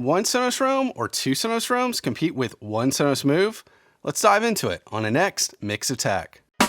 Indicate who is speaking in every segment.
Speaker 1: One Sonos Roam or two Sonos Roams compete with one Sonos Move? Let's dive into it on the next Mix of Tech. Hey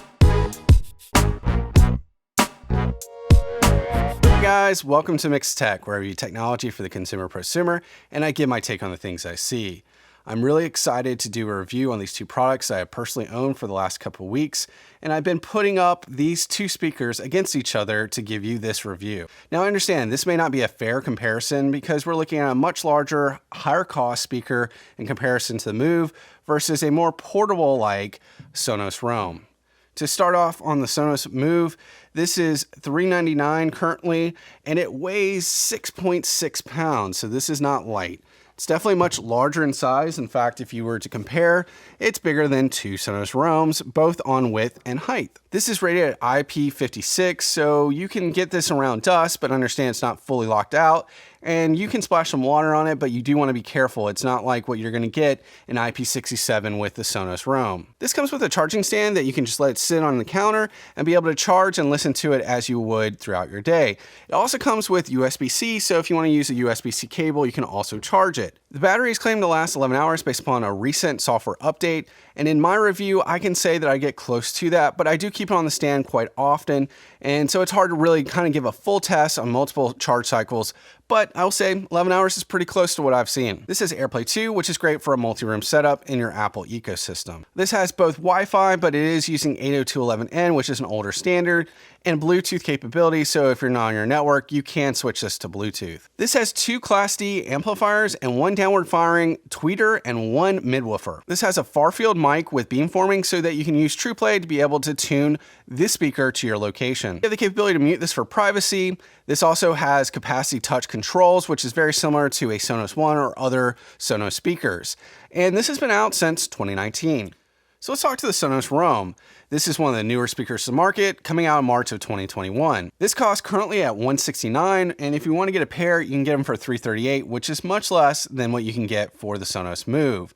Speaker 1: guys, welcome to Mix of Tech, where I review technology for the consumer prosumer, and I give my take on the things I see. I'm really excited to do a review on these two products I have personally owned for the last couple of weeks, and I've been putting up these two speakers against each other to give you this review. Now I understand this may not be a fair comparison because we're looking at a much larger, higher cost speaker in comparison to the Move versus a more portable like Sonos Roam. To start off on the Sonos Move, this is $399 currently, and it weighs 6.6 pounds, so this is not light. It's definitely much larger in size. In fact, if you were to compare, it's bigger than two Sonos Roams, both on width and height. This is rated at IP56, so you can get this around dust, but understand it's not fully locked out. And you can splash some water on it, but you do want to be careful. It's not like what you're going to get in IP67 with the Sonos Roam. This comes with a charging stand that you can just let it sit on the counter and be able to charge and listen to it as you would throughout your day. It also comes with USB-C, so if you want to use a USB-C cable, you can also charge it. The battery is claimed to last 11 hours based upon a recent software update, and in my review, I can say that I get close to that, but I do keep it on the stand quite often, and so it's hard to really kind of give a full test on multiple charge cycles, but I'll say 11 hours is pretty close to what I've seen. This is AirPlay 2, which is great for a multi-room setup in your Apple ecosystem. This has both Wi-Fi, but it is using 802.11n, which is an older standard, and Bluetooth capability, so if you're not on your network, you can switch this to Bluetooth. This has two Class D amplifiers and one downward firing tweeter and one midwoofer. This has a far-field mic with beamforming so that you can use TruePlay to be able to tune this speaker to your location. You have the capability to mute this for privacy. This also has capacity touch controls, which is very similar to a Sonos One or other Sonos speakers. And this has been out since 2019. So let's talk to the Sonos Roam. This is one of the newer speakers to the market, coming out in March of 2021. This costs currently at $169, and if you want to get a pair, you can get them for $338, which is much less than what you can get for the Sonos Move.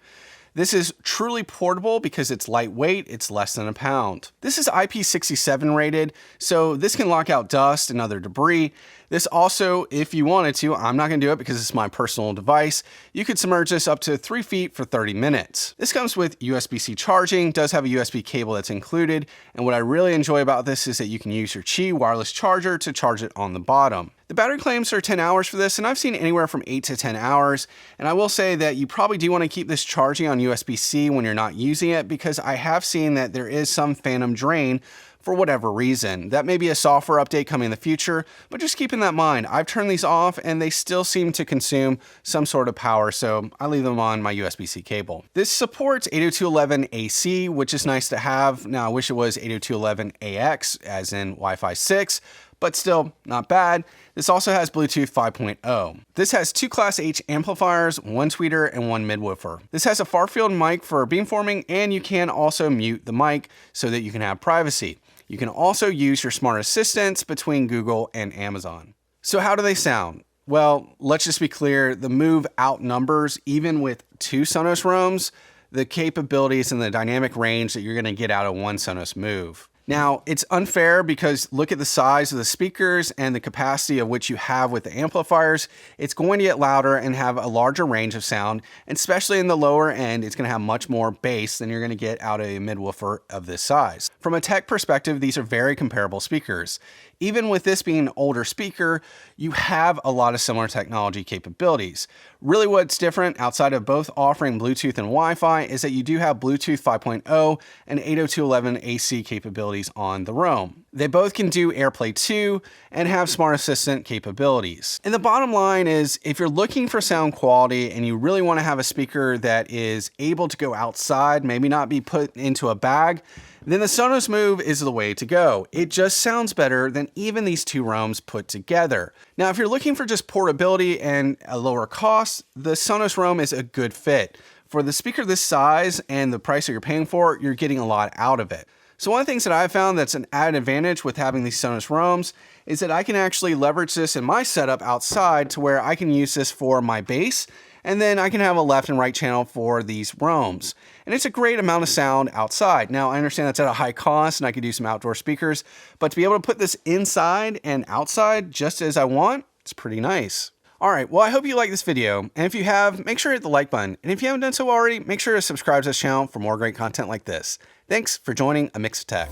Speaker 1: This is truly portable because it's lightweight, it's less than a pound. This is IP67 rated, so this can lock out dust and other debris. This also, if you wanted to, I'm not gonna do it because it's my personal device, you could submerge this up to 3 feet for 30 minutes. This comes with USB-C charging, does have a USB cable that's included, and what I really enjoy about this is that you can use your Qi wireless charger to charge it on the bottom. The battery claims are 10 hours for this, and I've seen anywhere from 8 to 10 hours, and I will say that you probably do want to keep this charging on USB-C when you're not using it, because I have seen that there is some phantom drain for whatever reason. That may be a software update coming in the future, but just keep in that mind. I've turned these off and they still seem to consume some sort of power, so I leave them on my USB-C cable. This supports 802.11 AC, which is nice to have. Now I wish it was 802.11 AX, as in Wi-Fi 6, but still not bad. This also has Bluetooth 5.0. This has two Class H amplifiers, one tweeter, and one midwoofer. This has a far-field mic for beamforming, and you can also mute the mic so that you can have privacy. You can also use your smart assistants between Google and Amazon. So how do they sound? Well, let's just be clear, the Move outnumbers, even with two Sonos Roams, the capabilities and the dynamic range that you're gonna get out of one Sonos Move. Now, it's unfair because look at the size of the speakers and the capacity of which you have with the amplifiers. It's going to get louder and have a larger range of sound, and especially in the lower end, it's going to have much more bass than you're going to get out of a midwoofer of this size. From a tech perspective, these are very comparable speakers. Even with this being an older speaker, you have a lot of similar technology capabilities. Really what's different outside of both offering Bluetooth and Wi-Fi is that you do have Bluetooth 5.0 and 802.11 AC capabilities on the Roam. They both can do AirPlay 2 and have smart assistant capabilities. And the bottom line is, if you're looking for sound quality and you really want to have a speaker that is able to go outside, maybe not be put into a bag, then the Sonos Move is the way to go. It just sounds better than even these two Roams put together. Now, if you're looking for just portability and a lower cost, the Sonos Roam is a good fit. For the speaker this size and the price that you're paying for, you're getting a lot out of it. So one of the things that I've found that's an added advantage with having these Sonos Roams is that I can actually leverage this in my setup outside to where I can use this for my bass, and then I can have a left and right channel for these Roams. And it's a great amount of sound outside. Now, I understand that's at a high cost and I could do some outdoor speakers, but to be able to put this inside and outside just as I want, it's pretty nice. All right, well, I hope you like this video, and if you have, make sure to hit the like button, and if you haven't done so already, make sure to subscribe to this channel for more great content like this. Thanks for joining A Mix of Tech.